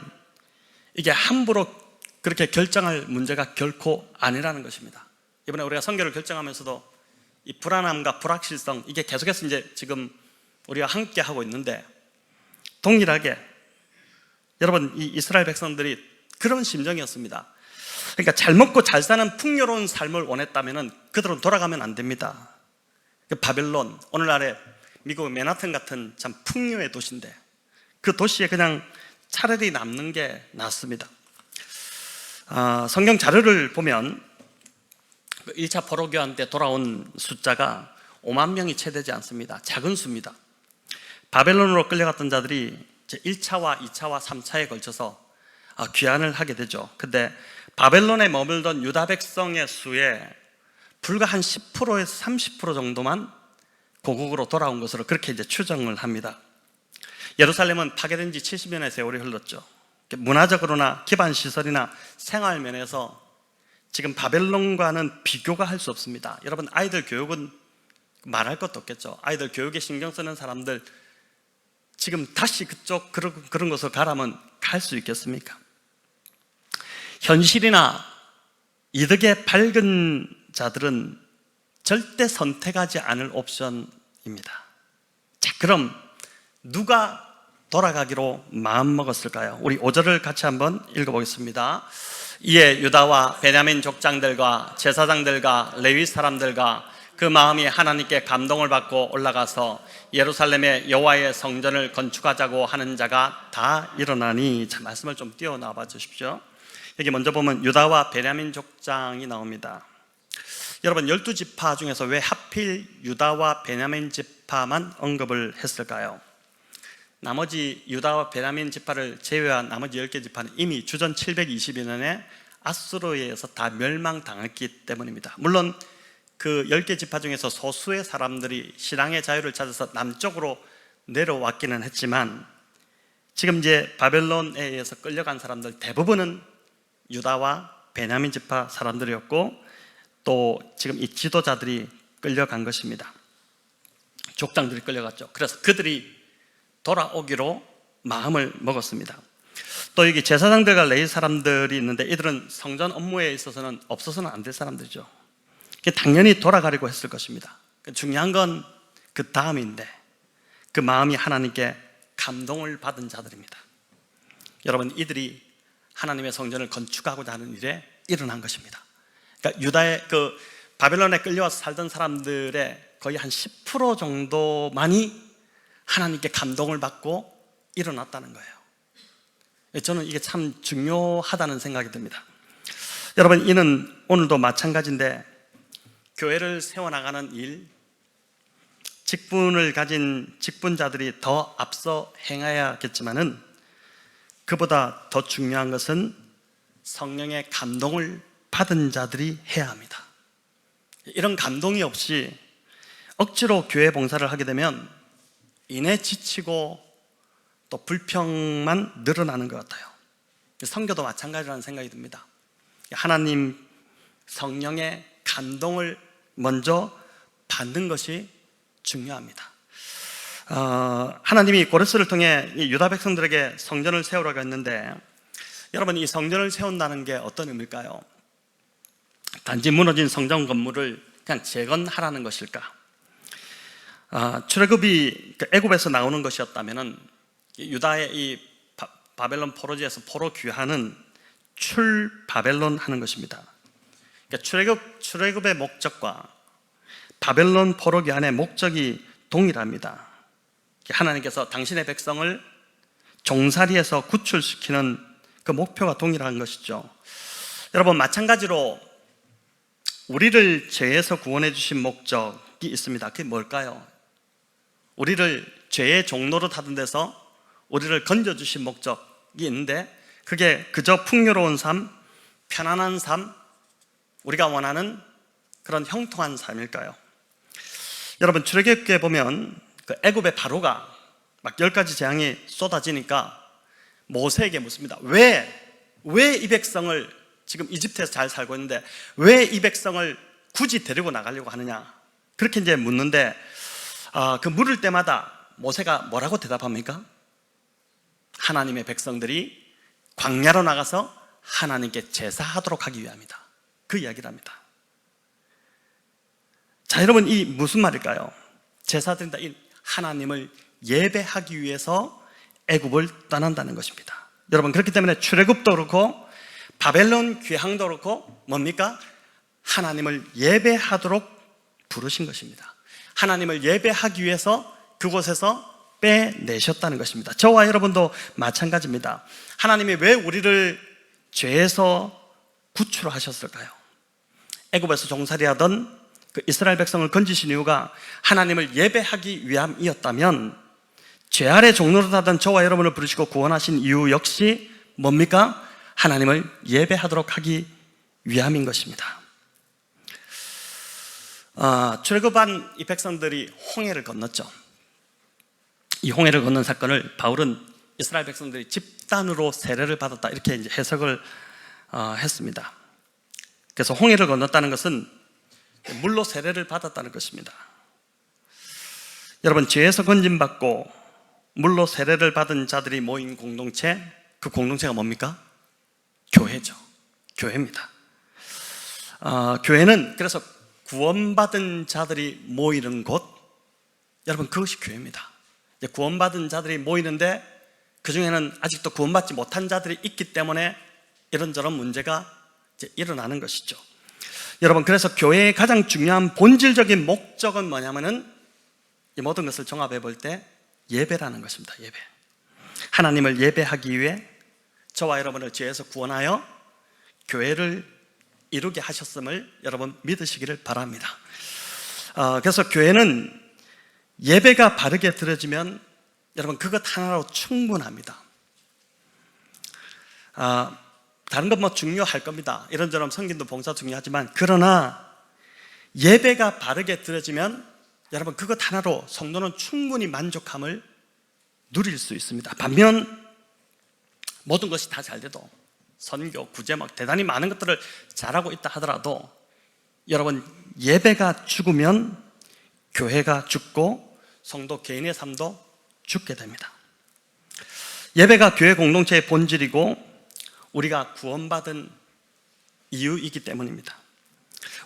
이게 함부로 그렇게 결정할 문제가 결코 아니라는 것입니다. 이번에 우리가 선교를 결정하면서도 이 불안함과 불확실성, 이게 계속해서 이제 지금 우리가 함께 하고 있는데, 동일하게 여러분 이 이스라엘 백성들이 그런 심정이었습니다. 그러니까 잘 먹고 잘 사는 풍요로운 삶을 원했다면 그들은 돌아가면 안 됩니다. 바벨론, 오늘날의 미국 맨하튼 같은 참 풍요의 도시인데 그 도시에 그냥 차라리 남는 게 낫습니다. 성경 자료를 보면 1차 포로교환 때 돌아온 숫자가 5만 명이 채 되지 않습니다. 작은 수입니다. 바벨론으로 끌려갔던 자들이 1차와 2차와 3차에 걸쳐서 귀환을 하게 되죠. 근데 바벨론에 머물던 유다 백성의 수에 불과 한 10%에서 30% 정도만 고국으로 돌아온 것으로 그렇게 이제 추정을 합니다. 예루살렘은 파괴된 지 70년의 세월이 흘렀죠. 문화적으로나 기반 시설이나 생활 면에서 지금 바벨론과는 비교가 할 수 없습니다. 여러분, 아이들 교육은 말할 것도 없겠죠. 아이들 교육에 신경 쓰는 사람들 지금 다시 그쪽 그런 곳으로 가라면 갈 수 있겠습니까? 현실이나 이득에 밝은 자들은 절대 선택하지 않을 옵션입니다. 자, 그럼 누가 돌아가기로 마음먹었을까요? 우리 5절을 같이 한번 읽어보겠습니다. 이에 유다와 베냐민 족장들과 제사장들과 레위 사람들과 그 마음이 하나님께 감동을 받고 올라가서 예루살렘의 여호와의 성전을 건축하자고 하는 자가 다 일어나니. 자, 말씀을 좀 띄워놔봐 주십시오. 여기 먼저 보면 유다와 베냐민 족장이 나옵니다. 여러분, 12지파 중에서 왜 하필 유다와 베냐민 지파만 언급을 했을까요? 나머지 유다와 베냐민 지파를 제외한 나머지 10개 지파는 이미 주전 722년에 아수르에 의해서 다 멸망당했기 때문입니다. 물론 그 10개 지파 중에서 소수의 사람들이 신앙의 자유를 찾아서 남쪽으로 내려왔기는 했지만 지금 이제 바벨론에 의해서 끌려간 사람들 대부분은 유다와 베냐민 지파 사람들이었고 또 지금 이 지도자들이 끌려간 것입니다. 족장들이 끌려갔죠. 그래서 그들이 돌아오기로 마음을 먹었습니다. 또 여기 제사장들과 레위 사람들이 있는데 이들은 성전 업무에 있어서는 없어서는 안 될 사람들이죠. 당연히 돌아가려고 했을 것입니다. 중요한 건 그 다음인데 그 마음이 하나님께 감동을 받은 자들입니다. 여러분, 이들이 하나님의 성전을 건축하고자 하는 일에 일어난 것입니다. 그러니까 유다의 그 바벨론에 끌려와서 살던 사람들의 거의 한 10% 정도만이 하나님께 감동을 받고 일어났다는 거예요. 저는 이게 참 중요하다는 생각이 듭니다. 여러분, 이는 오늘도 마찬가지인데 교회를 세워나가는 일, 직분을 가진 직분자들이 더 앞서 행해야겠지만은 그보다 더 중요한 것은 성령의 감동을 받은 자들이 해야 합니다. 이런 감동이 없이 억지로 교회 봉사를 하게 되면 인해 지치고 또 불평만 늘어나는 것 같아요. 선교도 마찬가지라는 생각이 듭니다. 하나님 성령의 감동을 먼저 받는 것이 중요합니다. 하나님이 고레스를 통해 이 유다 백성들에게 성전을 세우라고 했는데 여러분, 이 성전을 세운다는 게 어떤 의미일까요? 단지 무너진 성전 건물을 그냥 재건하라는 것일까? 출애굽이 애굽에서 나오는 것이었다면은 유다의 이 바벨론 포로지에서 포로 귀환은 출바벨론 하는 것입니다. 그러니까 출애굽의 목적과 바벨론 포로 귀환의 목적이 동일합니다. 하나님께서 당신의 백성을 종살이에서 구출시키는 그 목표가 동일한 것이죠. 여러분, 마찬가지로 우리를 죄에서 구원해 주신 목적이 있습니다. 그게 뭘까요? 우리를 죄의 종로로 타던 데서 우리를 건져주신 목적이 있는데 그게 그저 풍요로운 삶, 편안한 삶, 우리가 원하는 그런 형통한 삶일까요? 여러분, 출애굽기에 보면 그 애굽의 바로가 막 10가지 재앙이 쏟아지니까 모세에게 묻습니다. 왜 이 백성을 지금 이집트에서 잘 살고 있는데 왜 이 백성을 굳이 데리고 나가려고 하느냐? 그렇게 이제 묻는데 그 물을 때마다 모세가 뭐라고 대답합니까? 하나님의 백성들이 광야로 나가서 하나님께 제사하도록 하기 위함이다. 그 이야기를 합니다. 자, 여러분, 이 무슨 말일까요? 제사드린다, 이 하나님을 예배하기 위해서 애굽을 떠난다는 것입니다. 여러분, 그렇기 때문에 출애굽도 그렇고 바벨론 귀향도 그렇고 뭡니까? 하나님을 예배하도록 부르신 것입니다. 하나님을 예배하기 위해서 그곳에서 빼내셨다는 것입니다. 저와 여러분도 마찬가지입니다. 하나님이 왜 우리를 죄에서 구출하셨을까요? 애굽에서 종살이하던 그 이스라엘 백성을 건지신 이유가 하나님을 예배하기 위함이었다면, 죄 아래 종노릇하던 저와 여러분을 부르시고 구원하신 이유 역시 뭡니까? 하나님을 예배하도록 하기 위함인 것입니다. 출애굽한 이 백성들이 홍해를 건넜죠. 이 홍해를 건넌 사건을 바울은 이스라엘 백성들이 집단으로 세례를 받았다, 이렇게 이제 해석을 했습니다. 그래서 홍해를 건넜다는 것은 물로 세례를 받았다는 것입니다. 여러분, 죄에서 건진받고 물로 세례를 받은 자들이 모인 공동체, 그 공동체가 뭡니까? 교회죠. 교회입니다. 교회는 그래서 구원받은 자들이 모이는 곳, 여러분, 그것이 교회입니다. 구원받은 자들이 모이는데 그 중에는 아직도 구원받지 못한 자들이 있기 때문에 이런저런 문제가 이제 일어나는 것이죠. 여러분, 그래서 교회의 가장 중요한 본질적인 목적은 뭐냐면은 이 모든 것을 종합해 볼 때 예배라는 것입니다. 예배. 하나님을 예배하기 위해 저와 여러분을 죄에서 구원하여 교회를 이루게 하셨음을 여러분 믿으시기를 바랍니다. 그래서 교회는 예배가 바르게 드려지면 여러분 그것 하나로 충분합니다. 다른 건 뭐 중요할 겁니다. 이런저런 성김도 봉사 중요하지만, 그러나 예배가 바르게 드려지면 여러분 그것 하나로 성도는 충분히 만족함을 누릴 수 있습니다. 반면 모든 것이 다 잘 돼도, 선교, 구제 막 대단히 많은 것들을 잘하고 있다 하더라도 여러분 예배가 죽으면 교회가 죽고 성도 개인의 삶도 죽게 됩니다. 예배가 교회 공동체의 본질이고 우리가 구원받은 이유이기 때문입니다.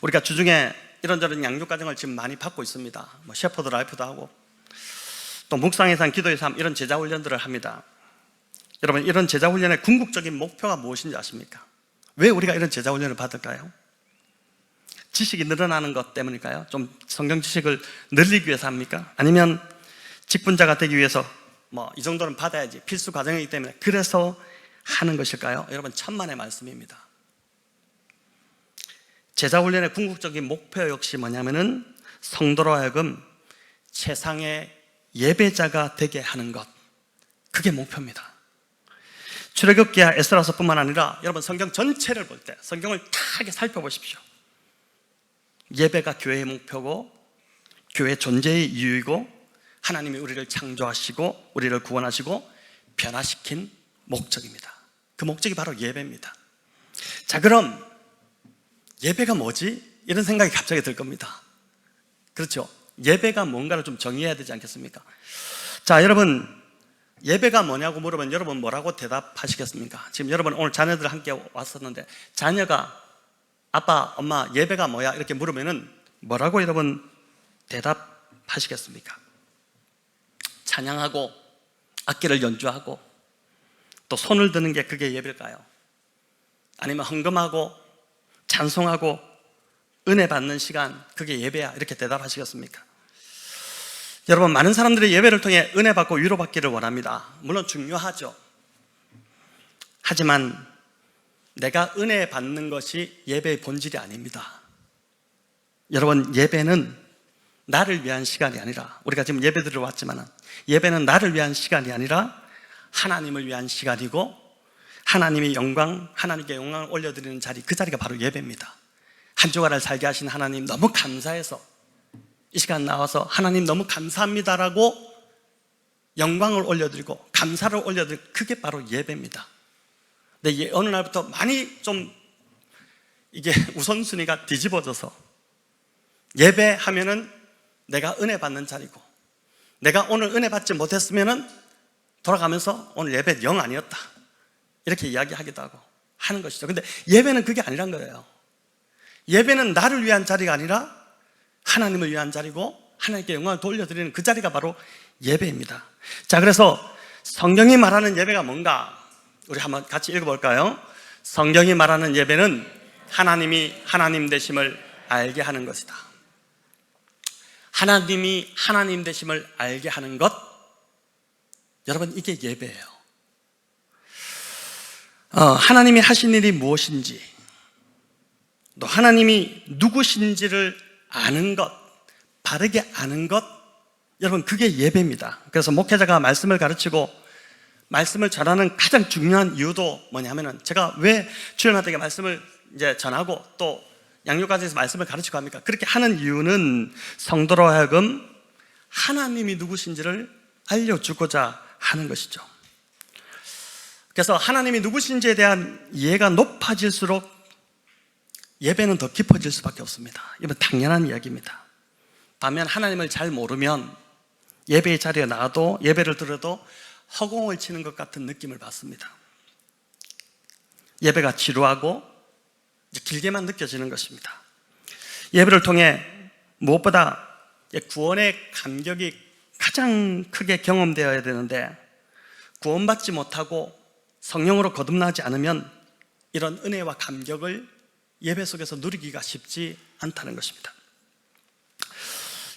우리가 주중에 이런저런 양육 과정을 지금 많이 받고 있습니다. 뭐 셰퍼드 라이프도 하고 또 묵상의 삶, 기도의 삶, 이런 제자 훈련들을 합니다. 여러분, 이런 제자 훈련의 궁극적인 목표가 무엇인지 아십니까? 왜 우리가 이런 제자 훈련을 받을까요? 지식이 늘어나는 것 때문일까요? 좀 성경 지식을 늘리기 위해서 합니까? 아니면 직분자가 되기 위해서 뭐 이 정도는 받아야지 필수 과정이기 때문에 그래서 하는 것일까요? 여러분, 천만의 말씀입니다. 제자 훈련의 궁극적인 목표 역시 뭐냐면은 성도로 하여금 세상의 예배자가 되게 하는 것, 그게 목표입니다. 출애굽기야 에스라서뿐만 아니라 여러분 성경 전체를 볼 때, 성경을 다 살펴보십시오. 예배가 교회의 목표고 교회 존재의 이유이고 하나님이 우리를 창조하시고 우리를 구원하시고 변화시킨 목적입니다. 그 목적이 바로 예배입니다. 자, 그럼 예배가 뭐지? 이런 생각이 갑자기 들 겁니다. 그렇죠? 예배가 뭔가를 좀 정의해야 되지 않겠습니까? 자, 여러분, 예배가 뭐냐고 물으면 여러분 뭐라고 대답하시겠습니까? 지금 여러분 오늘 자녀들 함께 왔었는데 자녀가 아빠, 엄마, 예배가 뭐야? 이렇게 물으면은 뭐라고 여러분 대답하시겠습니까? 찬양하고 악기를 연주하고 또 손을 드는 게 그게 예배일까요? 아니면 헌금하고 찬송하고 은혜 받는 시간, 그게 예배야, 이렇게 대답하시겠습니까? 여러분, 많은 사람들이 예배를 통해 은혜 받고 위로받기를 원합니다. 물론 중요하죠. 하지만 내가 은혜 받는 것이 예배의 본질이 아닙니다. 여러분, 예배는 나를 위한 시간이 아니라, 우리가 지금 예배 드리러 왔지만 예배는 나를 위한 시간이 아니라 하나님을 위한 시간이고 하나님의 영광, 하나님께 영광을 올려드리는 자리, 그 자리가 바로 예배입니다. 한 주간을 살게 하신 하나님 너무 감사해서 이 시간 나와서 하나님 너무 감사합니다라고 영광을 올려드리고 감사를 올려드리고, 그게 바로 예배입니다. 근데 어느 날부터 많이 좀 이게 우선순위가 뒤집어져서 예배하면은 내가 은혜 받는 자리고, 내가 오늘 은혜 받지 못했으면은 돌아가면서 오늘 예배 영 아니었다, 이렇게 이야기하기도 하고 하는 것이죠. 근데 예배는 그게 아니란 거예요. 예배는 나를 위한 자리가 아니라 하나님을 위한 자리고 하나님께 영광을 돌려드리는 그 자리가 바로 예배입니다. 자, 그래서 성경이 말하는 예배가 뭔가 우리 한번 같이 읽어볼까요? 성경이 말하는 예배는 하나님이 하나님 되심을 알게 하는 것이다. 하나님이 하나님 되심을 알게 하는 것, 여러분, 이게 예배예요. 하나님이 하신 일이 무엇인지, 또 하나님이 누구신지를 아는 것, 바르게 아는 것, 여러분, 그게 예배입니다. 그래서 목회자가 말씀을 가르치고 말씀을 전하는 가장 중요한 이유도 뭐냐면은, 제가 왜 주일마다 말씀을 이제 전하고 또 양육과정에서 말씀을 가르치고 합니까? 그렇게 하는 이유는 성도로 하여금 하나님이 누구신지를 알려주고자 하는 것이죠. 그래서 하나님이 누구신지에 대한 이해가 높아질수록 예배는 더 깊어질 수밖에 없습니다. 이건 당연한 이야기입니다. 반면 하나님을 잘 모르면 예배의 자리에 나와도 예배를 들어도 허공을 치는 것 같은 느낌을 받습니다. 예배가 지루하고 길게만 느껴지는 것입니다. 예배를 통해 무엇보다 구원의 감격이 가장 크게 경험되어야 되는데, 구원받지 못하고 성령으로 거듭나지 않으면 이런 은혜와 감격을 예배 속에서 누리기가 쉽지 않다는 것입니다.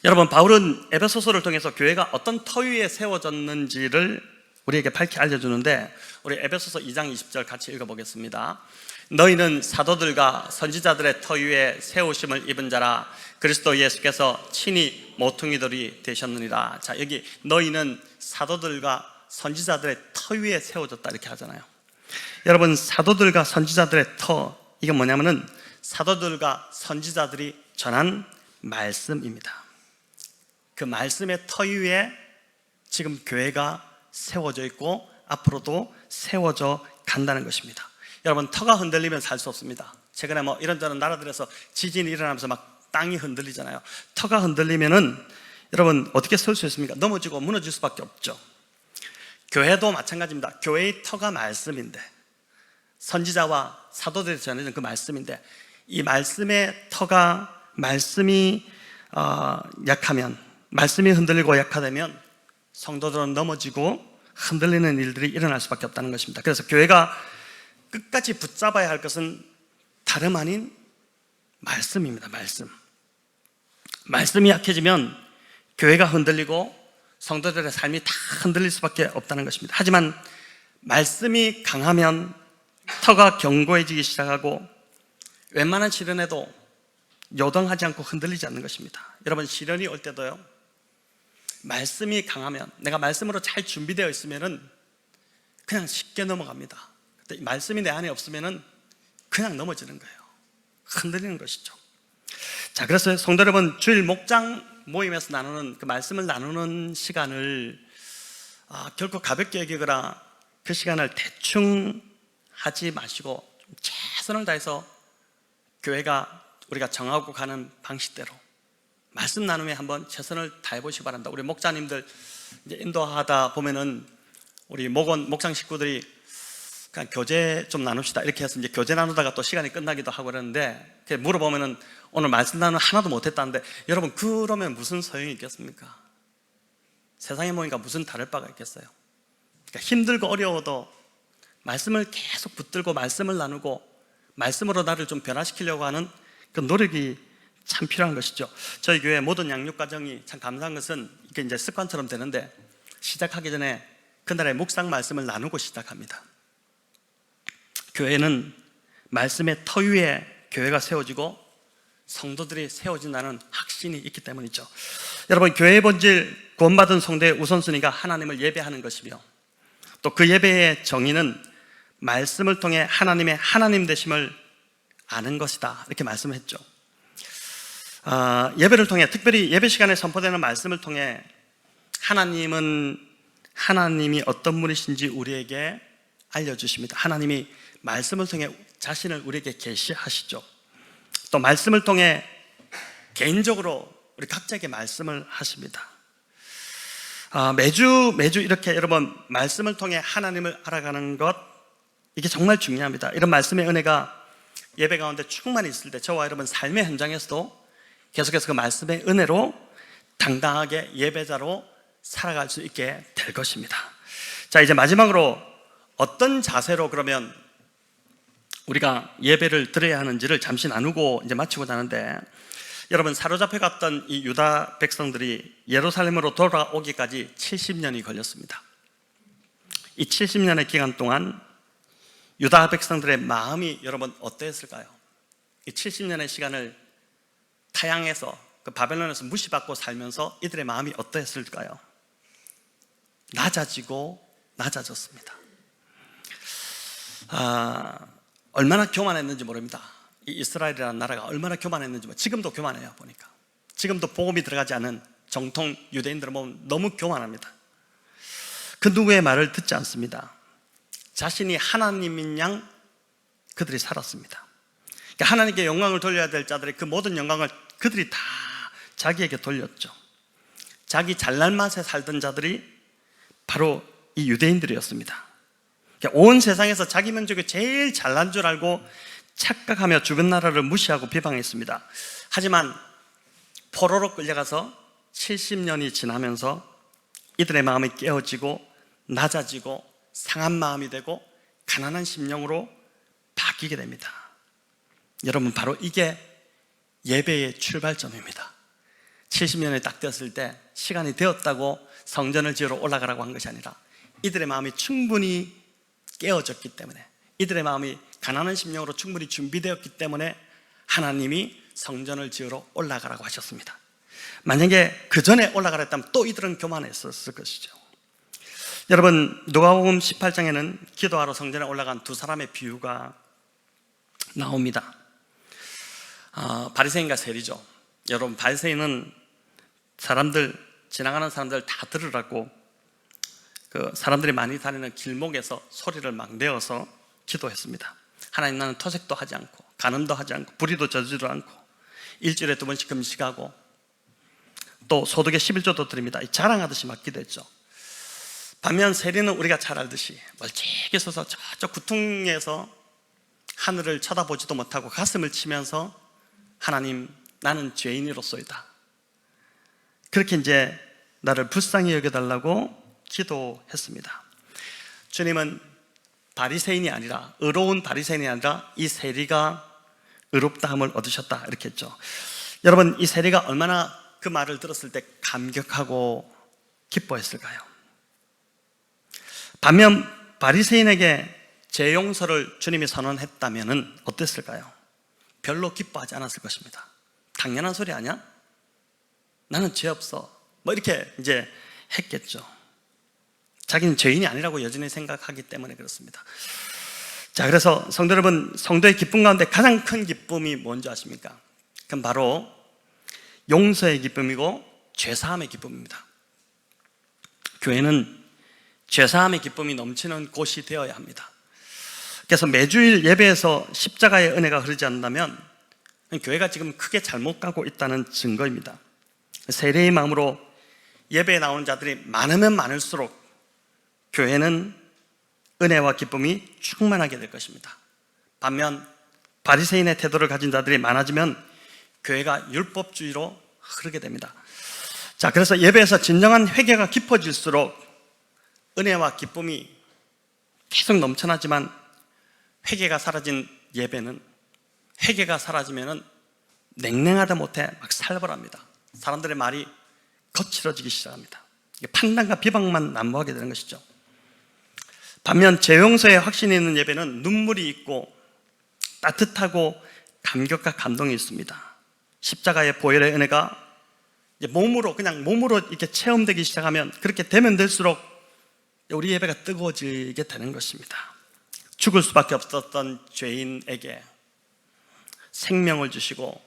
여러분, 바울은 에베소서를 통해서 교회가 어떤 터 위에 세워졌는지를 우리에게 밝히 알려주는데, 우리 에베소서 2장 20절 같이 읽어보겠습니다. 너희는 사도들과 선지자들의 터 위에 세우심을 입은 자라, 그리스도 예수께서 친히 모퉁이돌이 되셨느니라. 자, 여기 너희는 사도들과 선지자들의 터 위에 세워졌다 이렇게 하잖아요. 여러분, 사도들과 선지자들의 터, 이게 뭐냐면은 사도들과 선지자들이 전한 말씀입니다. 그 말씀의 터 위에 지금 교회가 세워져 있고 앞으로도 세워져 간다는 것입니다. 여러분, 터가 흔들리면 살 수 없습니다. 최근에 이런저런 나라들에서 지진이 일어나면서 막 땅이 흔들리잖아요. 터가 흔들리면은 여러분 어떻게 설 수 있습니까? 넘어지고 무너질 수밖에 없죠. 교회도 마찬가지입니다. 교회의 터가 말씀인데, 선지자와 사도들이 전해진 그 말씀인데, 이 말씀의 터가, 말씀이 약하면, 말씀이 흔들리고 약화되면 성도들은 넘어지고 흔들리는 일들이 일어날 수밖에 없다는 것입니다. 그래서 교회가 끝까지 붙잡아야 할 것은 다름 아닌 말씀입니다. 말씀이 약해지면 교회가 흔들리고 성도들의 삶이 다 흔들릴 수밖에 없다는 것입니다. 하지만 말씀이 강하면 터가 견고해지기 시작하고 웬만한 시련에도 요동하지 않고 흔들리지 않는 것입니다. 여러분, 시련이 올 때도요, 말씀이 강하면, 내가 말씀으로 잘 준비되어 있으면은 그냥 쉽게 넘어갑니다. 근데 말씀이 내 안에 없으면은 그냥 넘어지는 거예요. 흔들리는 것이죠. 자, 그래서 성도 여러분, 주일 목장 모임에서 나누는 그 말씀을 나누는 시간을 결코 가볍게 여기거나 그 시간을 대충 하지 마시고 좀 최선을 다해서 교회가 우리가 정하고 가는 방식대로 말씀 나눔에 한번 최선을 다해 보시기 바랍니다. 우리 목자님들 이제 인도하다 보면은 우리 목장 식구들이 그냥 교제 좀 나눕시다 이렇게 해서 이제 교제 나누다가 또 시간이 끝나기도 하고 그러는데, 물어보면은 오늘 말씀 나눔 하나도 못했다는데, 여러분 그러면 무슨 소용이 있겠습니까? 세상에 모이니까 무슨 다를 바가 있겠어요? 그러니까 힘들고 어려워도 말씀을 계속 붙들고 말씀을 나누고 말씀으로 나를 좀 변화시키려고 하는 그 노력이 참 필요한 것이죠. 저희 교회 모든 양육 과정이 참 감사한 것은 이게 이제 습관처럼 되는데, 시작하기 전에 그날의 묵상 말씀을 나누고 시작합니다. 교회는 말씀의 터 위에 교회가 세워지고 성도들이 세워진다는 확신이 있기 때문이죠. 여러분, 교회의 본질, 구원받은 성도의 우선순위가 하나님을 예배하는 것이며, 또 그 예배의 정의는 말씀을 통해 하나님의 하나님 되심을 아는 것이다 이렇게 말씀을 했죠. 예배를 통해, 특별히 예배 시간에 선포되는 말씀을 통해 하나님이 어떤 분이신지 우리에게 알려주십니다. 하나님이 말씀을 통해 자신을 우리에게 계시하시죠. 또 말씀을 통해 개인적으로 우리 각자에게 말씀을 하십니다. 매주 이렇게 여러분 말씀을 통해 하나님을 알아가는 것, 이게 정말 중요합니다. 이런 말씀의 은혜가 예배 가운데 충만히 있을 때 저와 여러분 삶의 현장에서도 계속해서 그 말씀의 은혜로 당당하게 예배자로 살아갈 수 있게 될 것입니다. 자, 이제 마지막으로 어떤 자세로 그러면 우리가 예배를 드려야 하는지를 잠시 나누고 이제 마치고자 하는데, 여러분, 사로잡혀 갔던 이 유다 백성들이 예루살렘으로 돌아오기까지 70년이 걸렸습니다. 이 70년의 기간 동안 유다 백성들의 마음이 여러분 어떠했을까요? 이 70년의 시간을 타향해서 그 바벨론에서 무시받고 살면서 이들의 마음이 어떠했을까요? 낮아지고 낮아졌습니다. 얼마나 교만했는지 모릅니다. 이 이스라엘이라는 나라가 얼마나 교만했는지, 지금도 교만해요. 보니까 지금도 복음이 들어가지 않은 정통 유대인들은 보면 너무 교만합니다. 그 누구의 말을 듣지 않습니다. 자신이 하나님인 양 그들이 살았습니다. 그러니까 하나님께 영광을 돌려야 될 자들의 그 모든 영광을 그들이 다 자기에게 돌렸죠. 자기 잘난 맛에 살던 자들이 바로 이 유대인들이었습니다. 그러니까 온 세상에서 자기 민족이 제일 잘난 줄 알고 착각하며 죽은 나라를 무시하고 비방했습니다. 하지만 포로로 끌려가서 70년이 지나면서 이들의 마음이 깨어지고 낮아지고 상한 마음이 되고 가난한 심령으로 바뀌게 됩니다. 여러분, 바로 이게 예배의 출발점입니다. 70년이 딱 되었을 때 시간이 되었다고 성전을 지으러 올라가라고 한 것이 아니라 이들의 마음이 충분히 깨어졌기 때문에, 이들의 마음이 가난한 심령으로 충분히 준비되었기 때문에 하나님이 성전을 지으러 올라가라고 하셨습니다. 만약에 그 전에 올라가라 했다면 또 이들은 교만했었을 것이죠. 여러분, 누가복음 18장에는 기도하러 성전에 올라간 두 사람의 비유가 나옵니다. 바리새인과 세리죠. 여러분, 바리새인은 지나가는 사람들 다 들으라고 그 사람들이 많이 다니는 길목에서 소리를 막 내어서 기도했습니다. 하나님, 나는 토색도 하지 않고 간음도 하지 않고 불의도 저지르지 않고 일주일에 2번씩 금식하고 또 소득의 11조도 드립니다. 자랑하듯이 막 기도했죠. 반면 세리는 우리가 잘 알듯이 멀찍이 서서 저쪽 구퉁에서 하늘을 쳐다보지도 못하고 가슴을 치면서 하나님, 나는 죄인으로소이다, 그렇게 이제 나를 불쌍히 여겨달라고 기도했습니다. 주님은 바리새인이 아니라, 의로운 바리새인이 아니라 이 세리가 의롭다함을 얻으셨다, 이렇게 했죠. 여러분, 이 세리가 얼마나 그 말을 들었을 때 감격하고 기뻐했을까요? 반면 바리새인에게 죄 용서를 주님이 선언했다면 어땠을까요? 별로 기뻐하지 않았을 것입니다. 당연한 소리 아니야? 나는 죄 없어, 뭐 이렇게 이제 했겠죠. 자기는 죄인이 아니라고 여전히 생각하기 때문에 그렇습니다. 자, 그래서 성도 여러분, 성도의 기쁨 가운데 가장 큰 기쁨이 뭔지 아십니까? 그건 바로 용서의 기쁨이고 죄사함의 기쁨입니다. 교회는 죄사함의 기쁨이 넘치는 곳이 되어야 합니다. 그래서 매주일 예배에서 십자가의 은혜가 흐르지 않는다면 교회가 지금 크게 잘못 가고 있다는 증거입니다. 세례의 마음으로 예배에 나오는 자들이 많으면 많을수록 교회는 은혜와 기쁨이 충만하게 될 것입니다. 반면 바리새인의 태도를 가진 자들이 많아지면 교회가 율법주의로 흐르게 됩니다. 자, 그래서 예배에서 진정한 회개가 깊어질수록 은혜와 기쁨이 계속 넘쳐나지만 회개가 사라진 예배는, 회개가 사라지면 냉랭하다 못해 막 살벌합니다. 사람들의 말이 거칠어지기 시작합니다. 판단과 비방만 난무하게 되는 것이죠. 반면 죄 용서에 확신이 있는 예배는 눈물이 있고 따뜻하고 감격과 감동이 있습니다. 십자가의 보혈의 은혜가 이제 몸으로 이렇게 체험되기 시작하면, 그렇게 되면 될수록 우리 예배가 뜨거워지게 되는 것입니다. 죽을 수밖에 없었던 죄인에게 생명을 주시고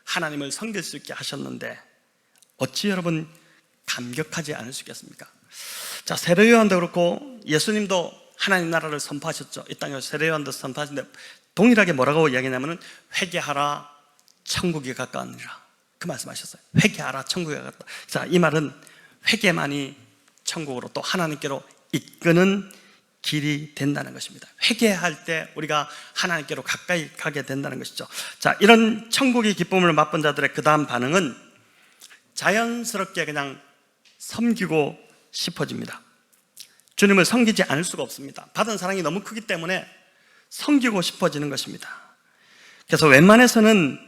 하나님을 섬길 수 있게 하셨는데 어찌 여러분 감격하지 않을 수 있겠습니까? 자, 세례 요한도 그렇고 예수님도 하나님 나라를 선포하셨죠. 이 땅에 세례 요한도 선포하셨는데 동일하게 뭐라고 이야기하냐면 회개하라, 천국이 가까우니라, 그 말씀하셨어요. 회개하라, 천국이 가까웠다. 자, 이 말은 회개만이 천국으로 또 하나님께로 이끄는 길이 된다는 것입니다. 회개할 때 우리가 하나님께로 가까이 가게 된다는 것이죠. 자, 이런 천국의 기쁨을 맛본 자들의 그 다음 반응은 자연스럽게 그냥 섬기고 싶어집니다. 주님을 섬기지 않을 수가 없습니다. 받은 사랑이 너무 크기 때문에 섬기고 싶어지는 것입니다. 그래서 웬만해서는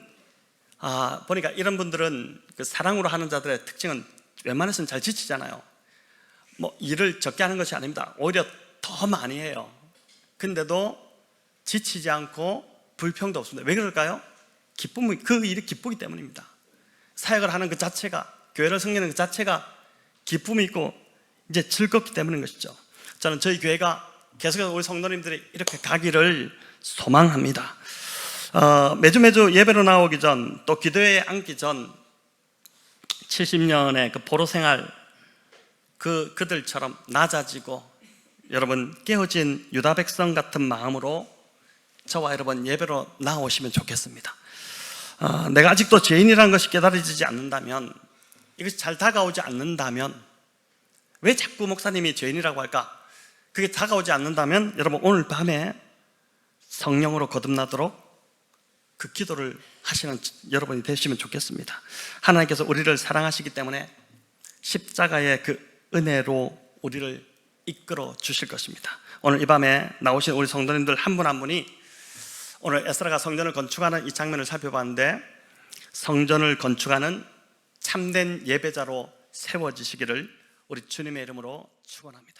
보니까 이런 분들은 그 사랑으로 하는 자들의 특징은 웬만해서는 잘 지치잖아요. 뭐 일을 적게 하는 것이 아닙니다. 오히려 더 많이 해요. 근데도 지치지 않고 불평도 없습니다. 왜 그럴까요? 기쁨이, 그 일이 기쁘기 때문입니다. 사역을 하는 그 자체가, 교회를 섬기는 그 자체가 기쁨이 있고 이제 즐겁기 때문인 것이죠. 저는 저희 교회가 계속해서 우리 성도님들이 이렇게 가기를 소망합니다. 매주 예배로 나오기 전, 또 기도회에 앉기 전 70년의 그 포로 생활, 그들처럼 낮아지고 여러분 깨어진 유다 백성 같은 마음으로 저와 여러분 예배로 나오시면 좋겠습니다. 내가 아직도 죄인이라는 것이 깨달아지지 않는다면, 이것이 잘 다가오지 않는다면, 왜 자꾸 목사님이 죄인이라고 할까? 그게 다가오지 않는다면 여러분 오늘 밤에 성령으로 거듭나도록 그 기도를 하시는 여러분이 되시면 좋겠습니다. 하나님께서 우리를 사랑하시기 때문에 십자가의 그 은혜로 우리를 이끌어 주실 것입니다. 오늘 이 밤에 나오신 우리 성도님들 한 분 한 분이 오늘 에스라가 성전을 건축하는 이 장면을 살펴봤는데, 성전을 건축하는 참된 예배자로 세워지시기를 우리 주님의 이름으로 축원합니다.